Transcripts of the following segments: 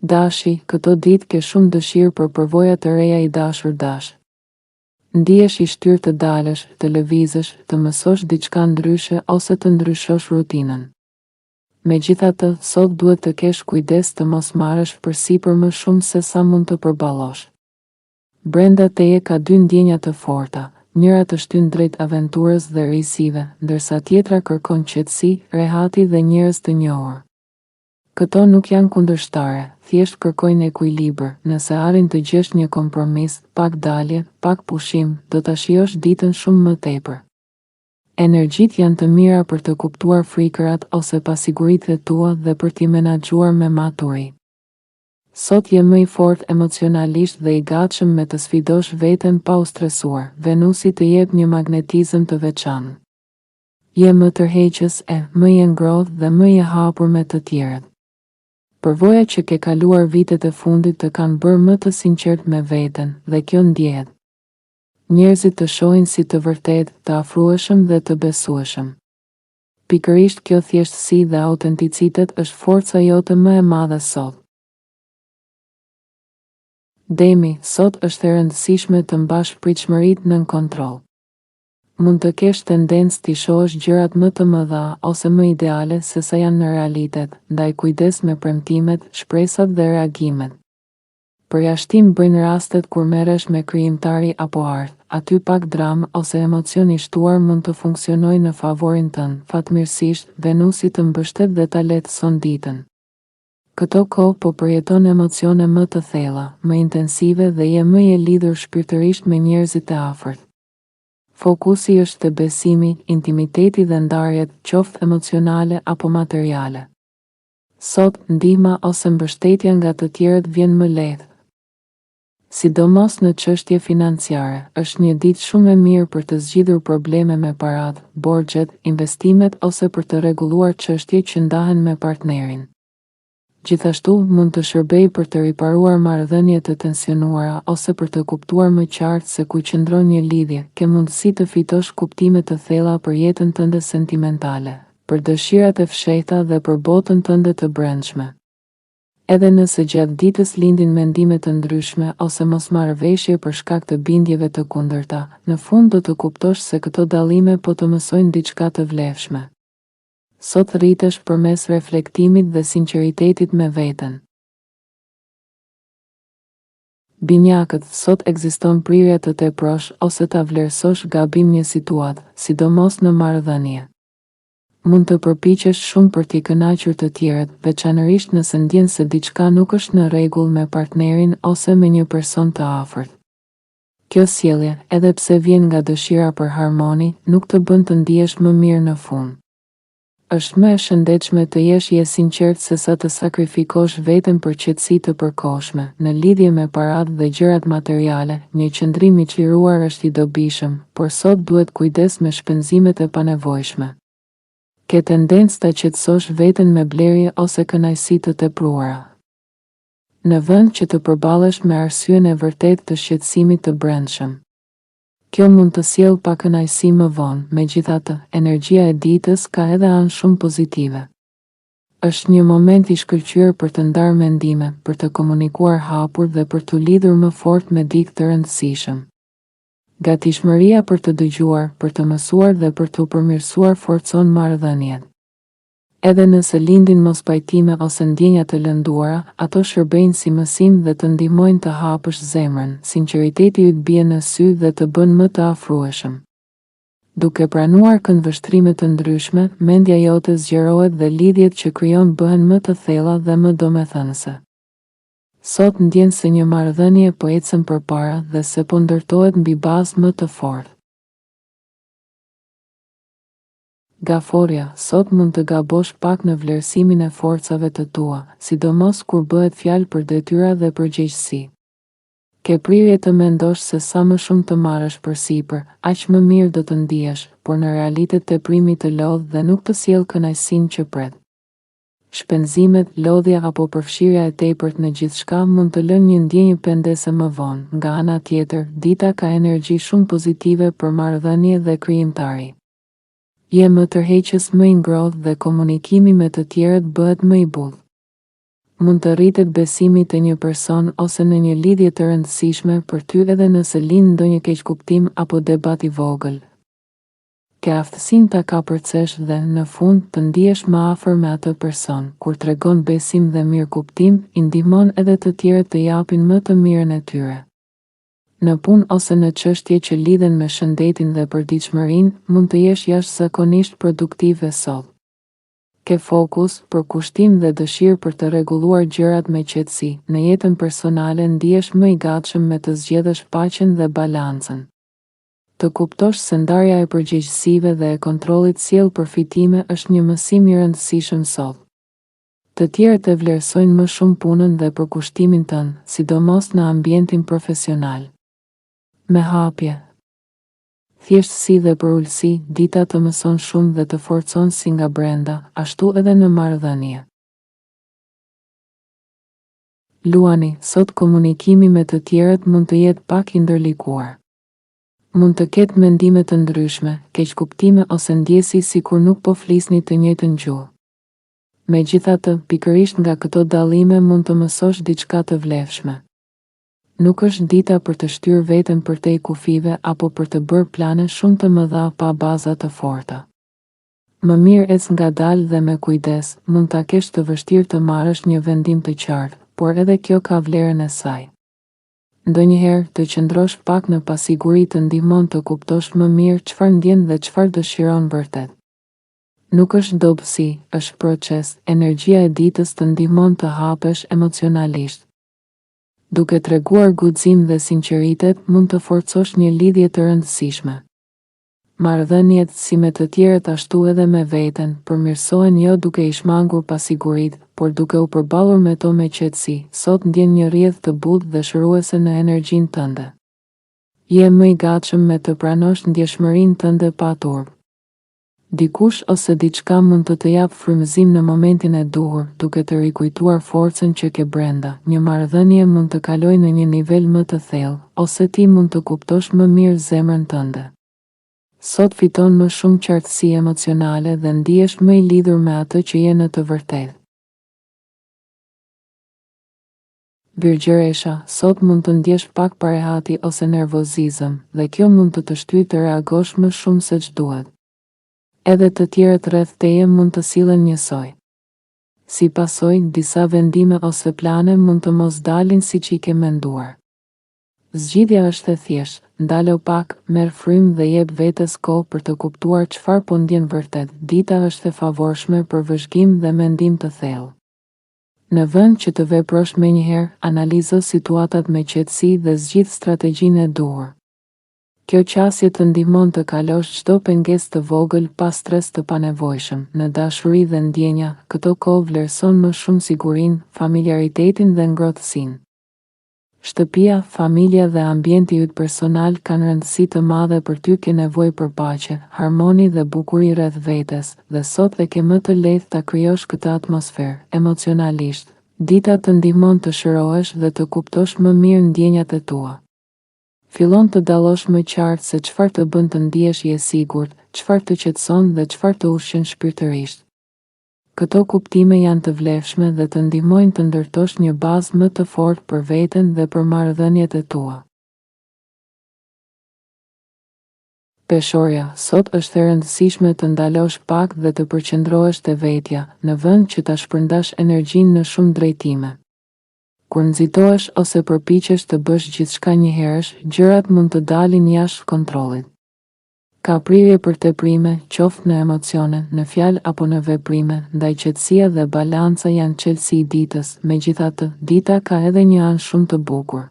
Dashi, këto ditë ke shumë dëshirë për përvoja të reja i dashur dash. Ndihesh i shtyrë të dalësh, të lëvizësh, të mësosh diçka ndryshe ose të ndryshosh rutinën. Megjithatë, sot duhet të kesh kujdes të mos marrësh përsipër më shumë se sa mund të përballosh. Brenda teje ka dy ndjenja të forta, njëra të shtyn drejt aventurës dhe rrisive, ndërsa tjetra kërkon qetësi, rehati dhe njerëz të njohur. Këto nuk janë kundërshtare, thjesht kërkojnë ekuilibër. Nëse arrin të gjesh një kompromis, pak dalje, pak pushim, do ta shijosh ditën shumë më tepër. Energjitë janë të mira për të kuptuar frikërat ose pasiguritë tua dhe për t'i menaxhuar me maturi. Sot je më i fortë emocionalisht dhe i gatshëm me të sfidosh veten pa u stresuar. Venusi të jep një magnetizëm të veçantë. Je më tërheqës, më i ngrohtë dhe më i hapur me të tjerët. Përvoja që ke kaluar vitet e fundit të kanë bërë më të sinqert me veten, dhe kjo ndjehet. Njerëzit të shohin si të vërtet, të afrueshëm dhe të besueshëm. Pikërisht kjo thjeshtësi dhe autenticitet është forca jote më e madhe sot. Demi, sot është e rëndësishme të mbash pritshmëritë nën kontroll. Mund të kesh tendencë t'i shohësh gjërat më të mëdha ose më ideale se sa janë në realitet, ndaj kujdes me premtimet, shpresat dhe reagimet. Përjashtim bëjnë rastet kur merresh me krijimtari apo art, aty pak dramë ose emocion i shtuar mund të funksionojë në favorin tënd. Fatmirësisht, Venusi të mbështet dhe ta lehtëson ditën. Këto kohë po përjeton emocione më të thella, më intensive dhe je më i lidhur shpirtërisht me njerëzit e afërt. Fokusi është te besimi, intimiteti dhe ndarjet, qoftë emocionale apo materiale. Sot, ndihma ose mbështetja nga të tjerët vjen më lehtë. Sidomos në çështje financiare, është një ditë shumë e mirë për të zgjidhur probleme me paratë, borxhet, investimet ose për të rregulluar çështje që ndahen me partnerin. Gjithashtu, mund të shërbej për të riparuar marrëdhënie të tensionuara ose për të kuptuar më qartë se ku qëndron një lidhje. Ke mundësi të fitosh kuptime të thella për jetën tënde sentimentale, për dëshirat e fshehta dhe për botën tënde të brendshme. Edhe nëse gjatë ditës lindin mendime të ndryshme ose mosmarrëveshje për shkak të bindjeve të kundërta, në fund do të kuptosh se këto dallime po të mësojnë diçka të vlefshme. Sot rritesh përmes reflektimit dhe sinqeritetit me veten. Binjakët, sot ekziston prirja të teprosh ose ta vlerësosh gabim një situatë, sidomos në marrëdhënie. Mund të përpiqesh shumë për t'i kënaqur të tjerët, veçanërisht nëse ndjen se diçka nuk është në rregull me partnerin ose me një person të afërt. Kjo sjellje, edhe pse vjen nga dëshira për harmoni, nuk të bën të ndihesh më mirë në fund. Është më e shëndetshme të jesh i sinqert se sa të sakrifikosh veten për qetësi të përkohshme. Në lidhje me paratë dhe gjërat materiale, një qëndrim i çliruar është i dobishëm, por sot duhet kujdes me shpenzimet e panevojshme. Ke tendencë ta qetësosh veten me blerje ose kënaqësi të tepruara. Në vend që të përballesh me arsyen e vërtetë të shqetësimit të brendshëm. Kjo mund të sjellë pak kënaqësi më vonë, megjithatë, energjia e ditës ka edhe anë shumë pozitive. Është një moment i shkëlqyer për të ndarë mendime, për të komunikuar hapur dhe për t'u lidhur më fort me dikë të rëndësishëm. Gatishmëria për të dëgjuar, për të mësuar dhe për t'u përmirësuar forcon marrëdhëniet. Edhe nëse lindin mospajtime ose ndjenja të lënduara, ato shërbejnë si mësim dhe të ndihmojnë të hapësh zemrën. Sinqeriteti yt bie në sy dhe të bën më të afrueshëm. Duke pranuar këndvështrime të ndryshme, mendja jote zgjerohet dhe lidhjet që krijon bëhen më të thella dhe më domethënëse. Sot ndjen se një marrëdhënie po ecën përpara dhe se po ndërtohet mbi bazë më të fortë. Gaforja, sot mund të gabosh pak në vlerësimin e forcave të tua, sidomos kur bëhet fjalë për detyra dhe përgjegjësi. Ke prirje të mendosh se sa më shumë të marrësh përsipër, aq më mirë do të ndihesh, por në realitet teprimi të lodh dhe nuk të sjell kënaqësinë që pret. Shpenzimet, lodhja apo përfshirja e tepërt në gjithçka mund të lënë një ndjenjë pendese më vonë. Nga ana tjetër, dita ka energji shumë pozitive për marrëdhënie dhe krijimtari. Je më tërheqës, më i ngrohtë dhe komunikimi me të tjerët bëhet më i butë. Mund të rritet besimi të një person ose në një lidhje të rëndësishme për ty edhe nëse lind ndonjë keqkuptim apo debat i vogël. Ke aftësinë ta kapërcesh dhe në fund të ndihesh më afër me atë person. Kur tregon besim dhe mirëkuptim, i ndihmon edhe të tjerët të japin më të mirën e tyre. Në punë ose në çështje që lidhen me shëndetin dhe përditshmërinë, mund të jesh jashtëzakonisht produktive sot. Ke fokus, përkushtim dhe dëshirë për të rregulluar gjërat me qetësi. Në jetën personale ndihesh më i gatshëm me të zgjedhësh paqen dhe balancën. Të kuptosh se ndarja e përgjegjësive dhe e kontrollit sjell përfitime është një mësim i rëndësishëm sot. Të tjerët e vlerësojnë më shumë punën dhe përkushtimin tënd, sidomos në ambientin profesional. Me hapje, thjeshtësi dhe përullësi, dita të mëson shumë dhe të forcon si nga brenda, ashtu edhe në marrëdhënie. Luani, sot komunikimi me të tjerët mund të jetë pak i ndërlikuar. Mund të ketë mendime të ndryshme, keqkuptime ose ndjesi sikur nuk po flisni të njëjtën gjuhë. Megjithatë, pikërisht nga këto dallime mund të mësosh diçka të vlefshme. Nuk është dita për të shtyrë veten përtej kufive apo për të bërë plane shumë të mëdha pa baza të forta. Më mirë ec ngadalë dhe me kujdes, mund ta kesh të vështirë të marrësh një vendim të qartë, por edhe kjo ka vlerën e saj. Ndonjëherë të qëndrosh pak në pasiguri të ndihmon të kuptosh më mirë çfarë ndjen dhe çfarë dëshiron vërtet. Nuk është dobësi, është proces, energjia e ditës të ndihmon të hapesh emocionalisht. Duke treguar guxim dhe sinqeritet, mund të forcosh një lidhje të rëndësishme. Marrëdhëniet, si me të tjerët ashtu edhe me veten, përmirësohen jo duke i shmangur pasiguritë, por duke u përballur me to me qetësi. Sot ndjen një rrjedhë të butë dhe shëruese në energjinë tënde. Je më i gatshëm me të pranosh ndjeshmërinë tënde pa turp. Dikush ose diçka mund të jap frymëzim në momentin e duhur, duke të rikujtuar forcën që ke brenda. Një marrëdhënie mund të kalojë në një nivel më të thellë, ose ti mund të kuptosh më mirë zemrën tënde. Sot fiton më shumë qartësi emocionale dhe ndihesh më i lidhur me atë që je në të vërtetë. Birgjëresha, sot mund të ndjesh pak parehati ose nervozizëm, dhe kjo mund të shtyjë të reagosh më shumë se ç'duhet. Edhe të tjerët rreth teje mund të sillen njësoj. Si pasojë, disa vendime ose plane mund të mos dalin siç i ke menduar. Zgjidhja është e thjeshtë, ndalo pak, merr frymë dhe jep vetes kohë për të kuptuar çfarë po ndjen vërtet. Dita është e favorshme për vëzhgim dhe mendim të thellë. Në vend që të veprosh menjëherë, analizo situatat me qetësi dhe zgjidh strategjinë e duhur. Kjo qasje të ndihmon të kalosh çdo pengesë të vogël pa stres të panevojshëm. Në dashuri dhe ndjenja, këto kohë vlerëson më shumë sigurinë, familjaritetin dhe ngrohtësinë. Shtëpia, familja dhe ambienti yt personal kanë rëndësi të madhe për ty. Ke nevojë për paqe, harmoni dhe bukuri rreth vetes, dhe sot e ke më të lehtë ta krijosh këtë atmosferë. Emocionalisht, dita të ndihmon të shërohesh dhe të kuptosh më mirë ndjenjat e tua. Fillon të dallosh më qartë se çfarë të bën të ndihesh i sigurt, çfarë të qetëson dhe çfarë të ushqen shpirtërisht. Këto kuptime janë të vlefshme dhe të ndihmojnë të ndërtosh një bazë më të fortë për veten dhe për marrëdhëniet e tua. Peshorja, sot është e rëndësishme të ndalosh pak dhe të përqendrohesh te vetja, në vend që ta shpërndash energjinë në shumë drejtime. Kur nxitohesh ose përpiqesh të bësh gjithçka njëherësh, gjërat mund të dalin jashtë kontrollit. Ka prirje për teprime, qoftë në emocione, në fjalë apo në veprime, ndaj qetësia dhe balanca janë çelësi i ditës. Megjithatë, dita ka edhe një anë shumë të bukur.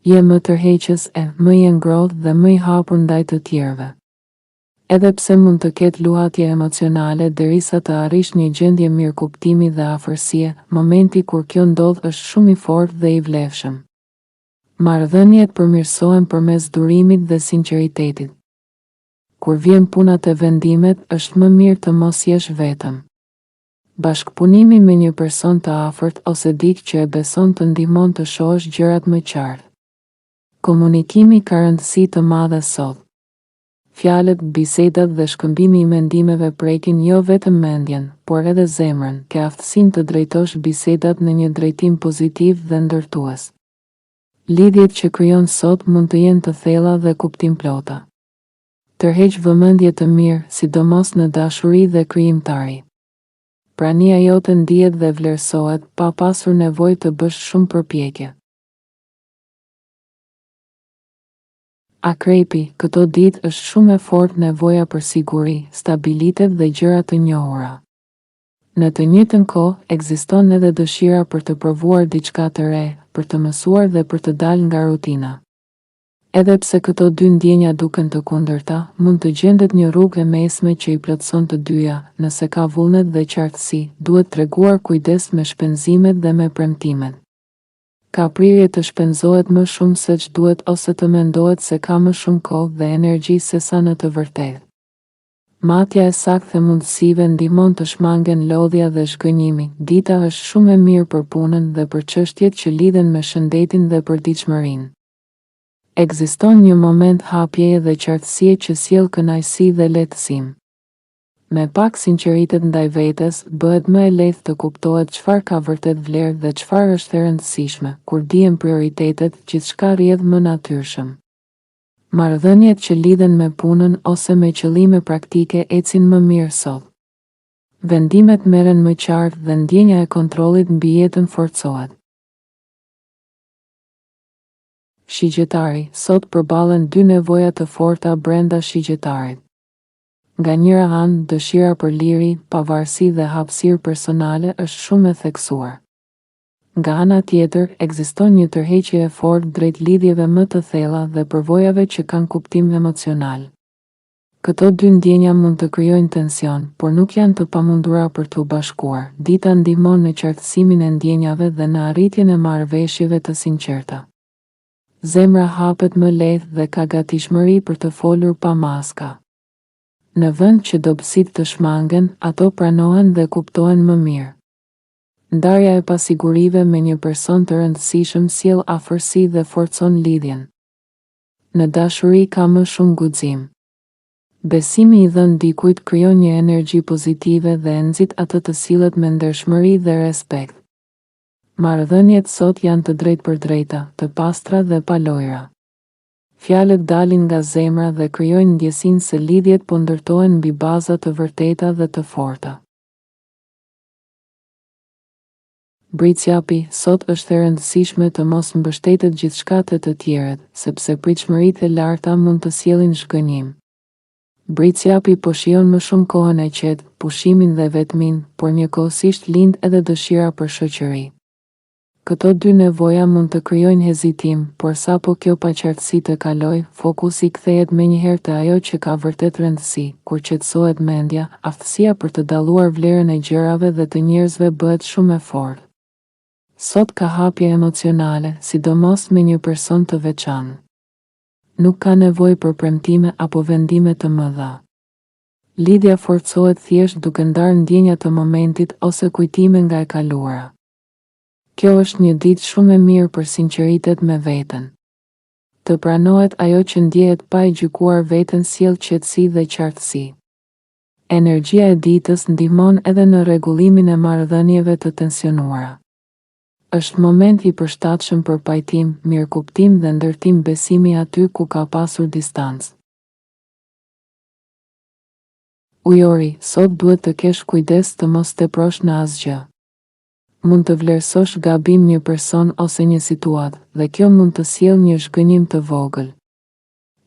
Je më tërheqës, më i ngrohtë dhe më i hapur ndaj të tjerëve. Edhe pse mund të ketë luhatje emocionale derisa të arrish një gjendje mirëkuptimi dhe afërsie, momenti kur kjo ndodh është shumë i fortë dhe i vlefshëm. Marrëdhëniet përmirësohen përmes durimit dhe sinqeritetit. Kur vjen puna te vendimet, është më mirë të mos jesh vetëm. Bashkëpunimi me një person të afërt ose dikë që e beson të ndihmon të shohësh gjërat më qartë. Komunikimi ka rëndësi të madhe sot. Fjalët, bisedat dhe shkëmbimi i mendimeve prekin jo vetëm mendjen, por edhe zemrën, ke aftësinë të drejtosh bisedat në një drejtim pozitiv dhe ndërtues. Lidhjet që krijon sot mund të jenë të thella dhe kuptimplota. Tërheq vëmendje të mirë, sidomos në dashuri dhe krijimtari. Prania jote ndihet dhe vlerësohet, pa pasur nevojë të bësh shumë përpjekje. Akrepi, këto ditë është shumë e fortë nevoja për siguri, stabilitet dhe gjëra të njohura. Në të njëjtën kohë, ekziston edhe dëshira për të provuar diçka të re, për të mësuar dhe për të dalë nga rutina. Edhe pse këto dy ndjenja duken të kundërta, mund të gjendet një rrugë e mesme që i plotëson të dyja. Nëse ka vullnet dhe qartësi, duhet treguar kujdes me shpenzimet dhe me premtimet. Ka prirje të shpenzohet më shumë se ç'duhet ose të mendohet se ka më shumë kohë dhe energji se sa në të vërtetë. Matja e saktë e mundësive ndihmon të shmangen lodhja dhe zhgënjimi. Dita është shumë e mirë për punën dhe për çështjet që lidhen me shëndetin dhe përditshmërinë. Ekziston një moment hapjeje dhe qartësie që sjell kënaqësi dhe lehtësim. Me pak sinqeritet ndaj vetes, bëhet më e lehtë të kuptohet çfarë ka vërtet vlerë dhe çfarë është e rëndësishme. Kur dihen prioritetet, gjithçka rrjedh më natyrshëm. Marrëdhëniet që lidhen me punën ose me qëllime praktike ecin më mirë sot. Vendimet merren më qartë dhe ndjenja e kontrollit mbi jetën forcohet. Shigjetari, sot përballen dy nevoja të forta brenda shigjetarit. Nga njëra anë, dëshira për liri, pavarësi dhe hapësirë personale është shumë e theksuar. Nga ana tjetër, ekziston një tërheqje e fortë drejt lidhjeve më të thella dhe përvojave që kanë kuptim emocional. Këto dy ndjenja mund të krijojnë tension, por nuk janë të pamundura për t'u bashkuar. Dita ndihmon në qartësimin e ndjenjave dhe në arritjen e marrëveshjeve të sinqerta. Zemra hapet më lehtë dhe ka gatishmëri për të folur pa maska. Në vend që dobësitë të shmangen, ato pranohen dhe kuptohen më mirë. Ndarja e pasigurive me një person të rëndësishëm sjell afërsi dhe forcon lidhjen. Në dashuri ka më shumë guxim. Besimi i dhënë dikujt krijon një energji pozitive dhe e nxit atë të sillet me ndershmëri dhe respekt. Marrëdhëniet sot janë të drejtë për drejta, të pastra dhe pa lojra. Fjalët dalin nga zemra dhe krijojnë ndjesinë se lidhjet po ndërtohen mbi baza të vërteta dhe të forta. Britsjapi, sot është e rëndësishme të mos mbështetet gjithçka te të tjerët, sepse pritshmëritë e larta mund të sjellin zhgënjim. Britsjapi po shijon më shumë kohën e qetë, pushimin dhe vetmin, por njëkohësisht lind edhe dëshira për shoqëri. Këto dy nevoja mund të krijojnë hezitim, por sapo kjo paqartësi të kaloj, fokusi kthehet menjëherë te ajo që ka vërtet rëndësi. Kur qetësohet mendja, aftësia për të dalluar vlerën e gjërave dhe të njerëzve bëhet shumë e fortë. Sot ka hapje emocionale, sidomos me një person të veçantë. Nuk ka nevojë për premtime apo vendime të mëdha. Lidhja forcohet thjesht duke ndarë ndjenjat të momentit ose kujtime nga e kaluara. Kjo është një ditë shumë e mirë për sinqeritet me veten. Të pranohet ajo që ndjehet pa e gjykuar veten sjell qetësi dhe qartësi. Energjia e ditës ndihmon edhe në rregullimin e marrëdhënieve të tensionuara. Është moment i përshtatshëm për pajtim, mirëkuptim dhe ndërtim besimi aty ku ka pasur distancë. Ujori, sot duhet të kesh kujdes të mos teprosh në asgjë. Mund të vlerësosh gabim një person ose një situatë, dhe kjo mund të sjellë një zhgënjim të vogël.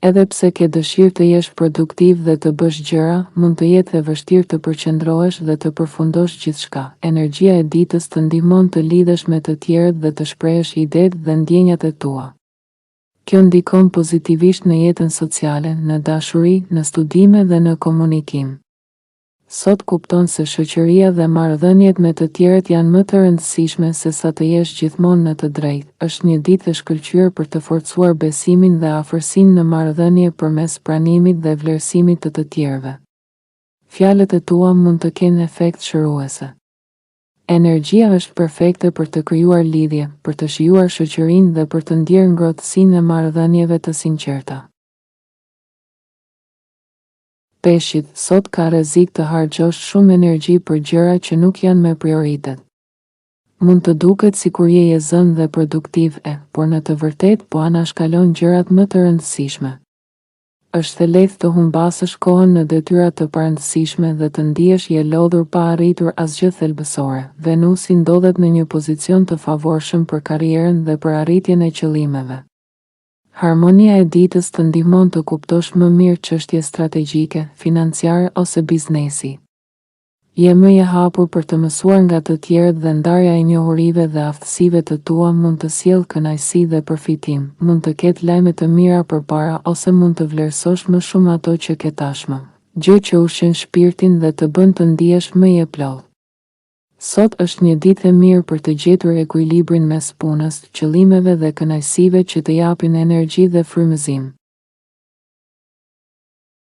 Edhe pse ke dëshirë të jesh produktiv dhe të bësh gjëra, mund të jetë e vështirë të përqendrohesh dhe të përfundosh gjithçka. Energjia e ditës të ndihmon të lidhesh me të tjerët dhe të shprehësh idetë dhe ndjenjat e tua. Kjo ndikon pozitivisht në jetën sociale, në dashuri, në studime dhe në komunikim. Sot kupton se shoqëria dhe marrëdhëniet me të tjerët janë më të rëndësishme se sa të jesh gjithmonë në të drejtë. Është një ditë e shkëlqyer për të forcuar besimin dhe afërsinë në marrëdhënie përmes pranimit dhe vlerësimit të tjerëve. Fjalët e tua mund të kenë efekt shëruese. Energjia është perfekte për të krijuar lidhje, për të shijuar shoqërinë dhe për të ndjerë ngrohtësinë e marrëdhënieve të sinqerta. Peshqit, sot ka rrezik të harxhosh shumë energji për gjëra që nuk janë me prioritet. Mund të duket si kur je zënë dhe produktiv por në të vërtet po anashkalon gjërat më të rëndësishme. Është e lehtë të humbasësh kohën në detyra të parëndësishme dhe të ndihesh je lodhur pa arritur asgjë thelbësore. Venusi ndodhet në një pozicion të favorshëm për karrierën dhe për arritjen e qëllimeve. Harmonia e ditës të ndihmon të kuptosh më mirë çështje strategjike, financiare ose biznesi. Je më i hapur për të mësuar nga të tjerët dhe ndarja e njohurive dhe aftësive të tua mund të sjellë kënaqësi dhe përfitim. Mund të ketë lajme të mira përpara ose mund të vlerësosh më shumë ato që ke tashmë, gjë që ushqen shpirtin dhe të bën të ndihesh më i plot. Sot është një ditë e mirë për të gjetur ekuilibrin mes punës, qëllimeve dhe kënaqësive që të japin energji dhe frymëzim.